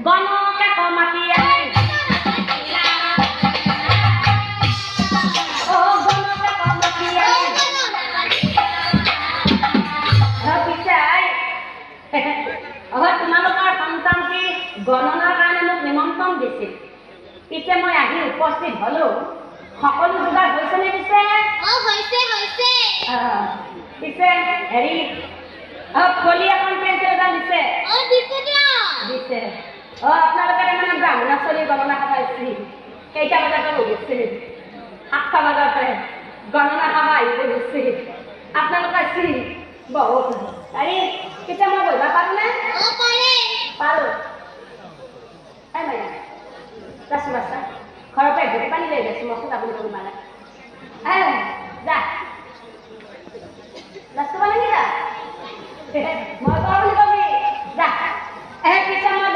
গণকে কমাতি I O গণকে কমাতি আই পিছাই তোমালোকৰ সন্তানটি গণনাৰ কাৰণে মোক নিমন্ত্ৰণ দিছিল পিছে মই আহি উপস্থিত হলো সকলো যোগাৰ হৈছেনে পিছে পিছে হেৰি কলি এখন পেঞ্চিল এটা দিছে দিছে আপোনালোকে তাৰমানে ব্ৰাহ্মণাচলী গণনা খাবা আহিছিল কেইটা বজাতে গৈছিল 7টা বজাতে গণনা খাবা আহিব গৈছিল আপোনালোকে আছিল বহুত হেৰি পিছে মই বহিব পাৰোঁনে পাৰোঁ ৰাছো বাচ্চা ঘৰৰ পৰা ঘূৰি পানী লৈ গৈছোঁ মই আপুনি কৰিব মানে যা ৰাস্তা পানী যা মই